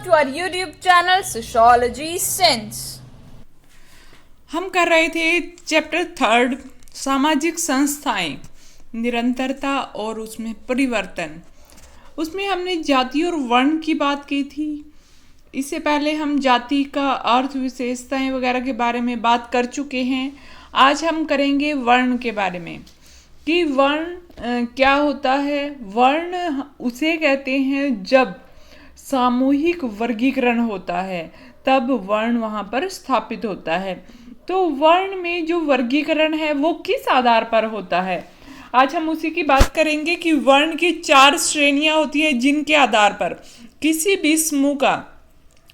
to our YouTube channel Sociology Sense। हम कर रहे थे चैप्टर 3 सामाजिक संस्थाएं, निरंतरता और उसमें परिवर्तन। उसमें हमने जाति और वर्ण की बात की थी। इससे पहले हम जाति का अर्थ, विशेषताएं वगैरह के बारे में बात कर चुके हैं। आज हम करेंगे वर्ण के बारे में कि वर्ण क्या होता है। वर्ण उसे कहते हैं जब सामूहिक वर्गीकरण होता है, तब वर्ण वहाँ पर स्थापित होता है। तो वर्ण में जो वर्गीकरण है वो किस आधार पर होता है, आज हम उसी की बात करेंगे कि वर्ण की 4 श्रेणियां होती है जिनके आधार पर किसी भी समूह का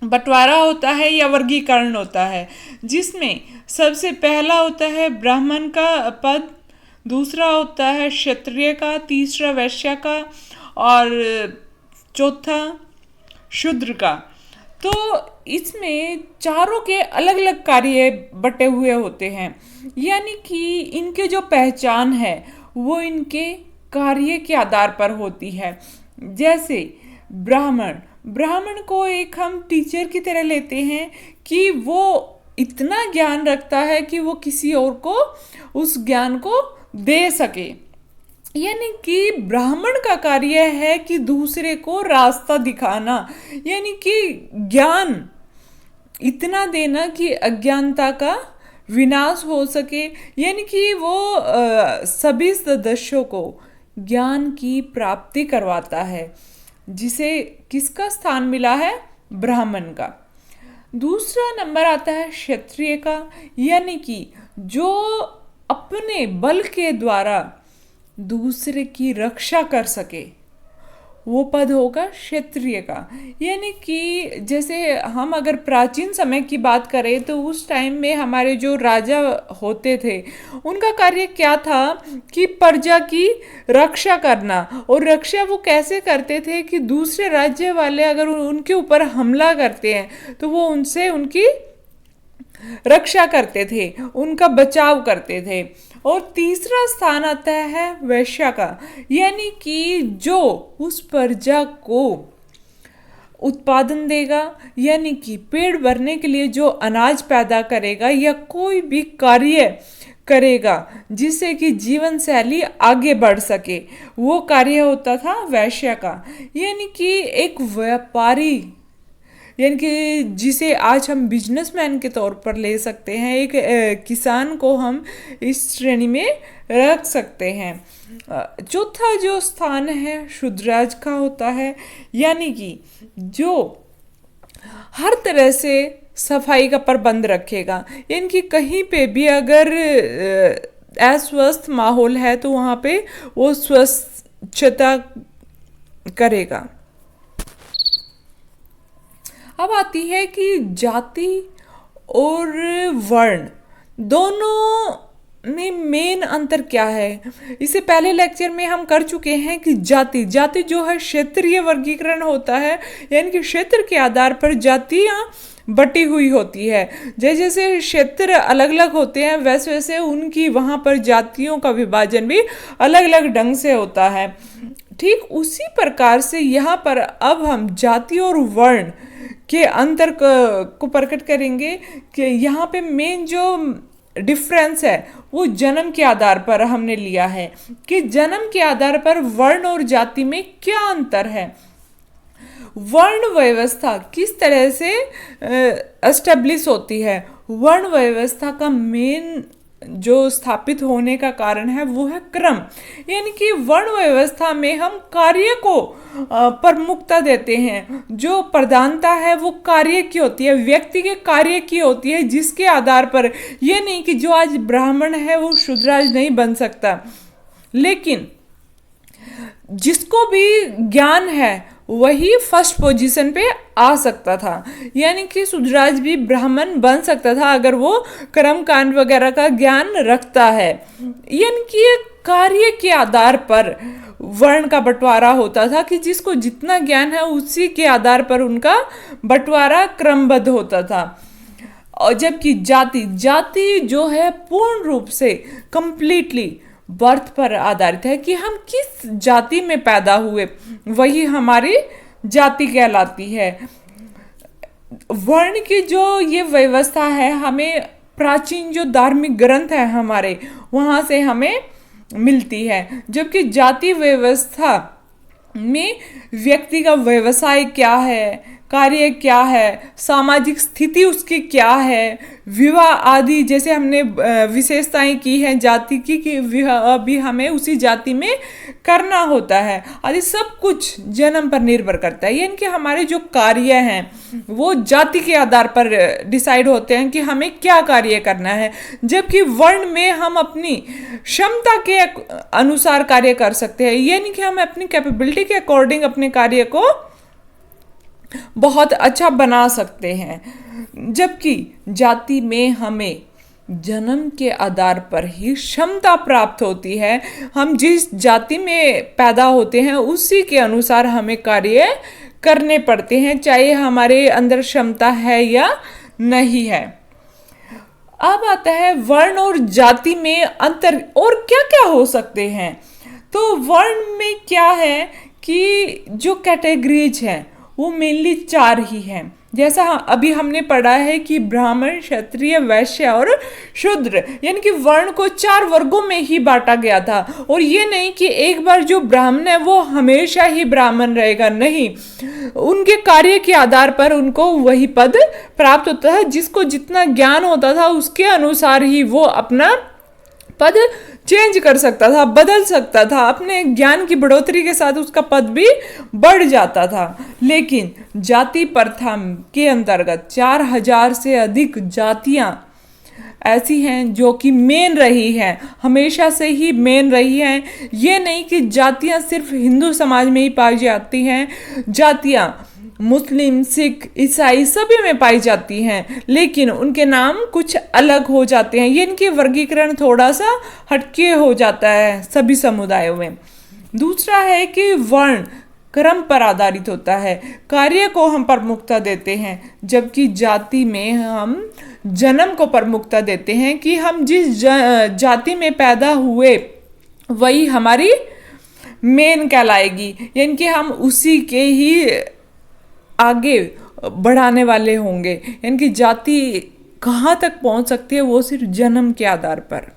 बंटवारा होता है या वर्गीकरण होता है, जिसमें सबसे पहला होता है ब्राह्मण का पद, दूसरा होता है क्षत्रिय का, तीसरा वैश्य का और चौथा शूद्र का। तो इसमें चारों के अलग अलग कार्य बटे हुए होते हैं, यानी कि इनके जो पहचान है वो इनके कार्य के आधार पर होती है। जैसे ब्राह्मण को एक हम टीचर की तरह लेते हैं कि वो इतना ज्ञान रखता है कि वो किसी और को उस ज्ञान को दे सके, यानी कि ब्राह्मण का कार्य है कि दूसरे को रास्ता दिखाना, यानी कि ज्ञान इतना देना कि अज्ञानता का विनाश हो सके, यानी कि वो सभी सदस्यों को ज्ञान की प्राप्ति करवाता है, जिसे किसका स्थान मिला है, ब्राह्मण का। दूसरा नंबर आता है क्षत्रिय का, यानी कि जो अपने बल के द्वारा दूसरे की रक्षा कर सके, वो पद होगा क्षत्रिय का। यानी कि जैसे हम अगर प्राचीन समय की बात करें तो उस टाइम में हमारे जो राजा होते थे उनका कार्य क्या था कि प्रजा की रक्षा करना। और रक्षा वो कैसे करते थे कि दूसरे राज्य वाले अगर उनके ऊपर हमला करते हैं तो वो उनसे उनकी रक्षा करते थे, उनका बचाव करते थे। और तीसरा स्थान आता है वैश्य का, यानी कि जो उस प्रजा को उत्पादन देगा, यानी कि पेट भरने के लिए जो अनाज पैदा करेगा या कोई भी कार्य करेगा जिससे कि जीवन शैली आगे बढ़ सके, वो कार्य होता था वैश्य का। यानी कि एक व्यापारी, यानी कि जिसे आज हम बिजनेसमैन के तौर पर ले सकते हैं, एक किसान को हम इस श्रेणी में रख सकते हैं। चौथा जो स्थान है शूद्राज का होता है, यानी कि जो हर तरह से सफाई का प्रबंध रखेगा, यानी कि कहीं पे भी अगर अस्वस्थ माहौल है तो वहाँ पे वो स्वच्छता करेगा। अब आती है कि जाति और वर्ण दोनों में मेन अंतर क्या है। इससे पहले लेक्चर में हम कर चुके हैं कि जाति जो है क्षेत्रीय वर्गीकरण होता है, यानी कि क्षेत्र के आधार पर जातियां बटी हुई होती है। जैसे जैसे क्षेत्र अलग अलग होते हैं वैसे वैसे उनकी वहाँ पर जातियों का विभाजन भी अलग अलग ढंग से होता है। ठीक उसी प्रकार से यहाँ पर अब हम जाति और वर्ण के अंतर को प्रकट करेंगे कि यहाँ पे मेन जो डिफरेंस है वो जन्म के आधार पर हमने लिया है कि जन्म के आधार पर वर्ण और जाति में क्या अंतर है। वर्ण व्यवस्था किस तरह से एस्टेब्लिश होती है। वर्ण व्यवस्था का मेन जो स्थापित होने का कारण है वो है क्रम, यानी कि वर्ण व्यवस्था में हम कार्य को प्रमुखता देते हैं। जो प्रधानता है वो कार्य की होती है, व्यक्ति के कार्य की होती है, जिसके आधार पर ये नहीं कि जो आज ब्राह्मण है वो शूद्राज नहीं बन सकता, लेकिन जिसको भी ज्ञान है वही फर्स्ट पोजीशन पे आ सकता था, यानी कि शूद्राज भी ब्राह्मण बन सकता था अगर वो कर्म कांड वगैरह का ज्ञान रखता है। यानी कि कार्य के आधार पर वर्ण का बंटवारा होता था कि जिसको जितना ज्ञान है उसी के आधार पर उनका बंटवारा क्रमबद्ध होता था। और जबकि जाति जो है पूर्ण रूप से कंप्लीटली बर्थ पर आधारित है कि हम किस जाति में पैदा हुए, वही हमारी जाति कहलाती है। वर्ण की जो ये व्यवस्था है हमें प्राचीन जो धार्मिक ग्रंथ है हमारे वहाँ से हमें मिलती है, जबकि जाति व्यवस्था में व्यक्ति का व्यवसाय क्या है, कार्य क्या है, सामाजिक स्थिति उसकी क्या है, विवाह आदि जैसे हमने विशेषताएं की हैं जाति की कि विवाह भी हमें उसी जाति में करना होता है आदि सब कुछ जन्म पर निर्भर करता है। यानी कि हमारे जो कार्य हैं वो जाति के आधार पर डिसाइड होते हैं कि हमें क्या कार्य करना है, जबकि वर्ण में हम अपनी क्षमता के अनुसार कार्य कर सकते हैं। यानी कि हम अपनी कैपेबिलिटी के अकॉर्डिंग अपने कार्य को बहुत अच्छा बना सकते हैं, जबकि जाति में हमें जन्म के आधार पर ही क्षमता प्राप्त होती है। हम जिस जाति में पैदा होते हैं उसी के अनुसार हमें कार्य करने पड़ते हैं, चाहे हमारे अंदर क्षमता है या नहीं है। अब आता है वर्ण और जाति में अंतर और क्या क्या हो सकते हैं। तो वर्ण में क्या है कि जो कैटेगरीज हैं वो मेनली 4 ही हैं। जैसा अभी हमने पढ़ा है कि ब्राह्मण, क्षत्रिय, वैश्य और शूद्र, यानी कि वर्ण को 4 वर्गों में ही बांटा गया था। और ये नहीं कि एक बार जो ब्राह्मण है वो हमेशा ही ब्राह्मण रहेगा, नहीं, उनके कार्य के आधार पर उनको वही पद प्राप्त होता है। जिसको जितना ज्ञान होता था उसके अनुसार ही वो अपना पद चेंज कर सकता था, बदल सकता था, अपने ज्ञान की बढ़ोतरी के साथ उसका पद भी बढ़ जाता था। लेकिन जाति प्रथा के अंतर्गत 4000 से अधिक जातियां ऐसी हैं जो कि मेन रही हैं, हमेशा से ही मेन रही हैं। ये नहीं कि जातियां सिर्फ हिंदू समाज में ही पाई जाती हैं, जातियां मुस्लिम, सिख, ईसाई सभी में पाई जाती हैं, लेकिन उनके नाम कुछ अलग हो जाते हैं। ये इनके वर्गीकरण थोड़ा सा हटके हो जाता है सभी समुदायों में। दूसरा है कि वर्ण क्रम पर आधारित होता है, कार्य को हम प्रमुखता देते हैं, जबकि जाति में हम जन्म को प्रमुखता देते हैं कि हम जिस जाति में पैदा हुए वही हमारी मेन कहलाएगी, यानी कि हम उसी के ही आगे बढ़ाने वाले होंगे। यानी कि जाति कहाँ तक पहुँच सकती है वो सिर्फ जन्म के आधार पर।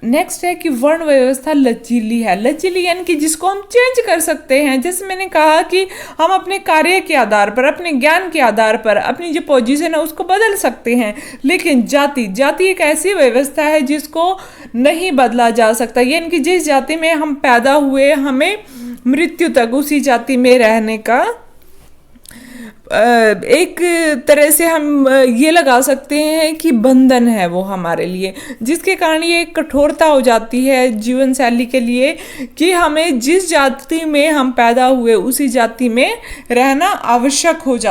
नेक्स्ट है कि वर्ण व्यवस्था लचीली है। लचीली यानी कि जिसको हम चेंज कर सकते हैं। जैसे मैंने कहा कि हम अपने कार्य के आधार पर, अपने ज्ञान के आधार पर अपनी जो पोजीशन है उसको बदल सकते हैं। लेकिन जाति एक ऐसी व्यवस्था है जिसको नहीं बदला जा सकता। यानी कि जिस जाति में हम पैदा हुए हमें मृत्यु तक उसी जाति में रहने का एक तरह से हम ये लगा सकते हैं कि बंधन है वो हमारे लिए, जिसके कारण ये एक कठोरता हो जाती है जीवन शैली के लिए कि हमें जिस जाति में हम पैदा हुए उसी जाति में रहना आवश्यक हो जाता है।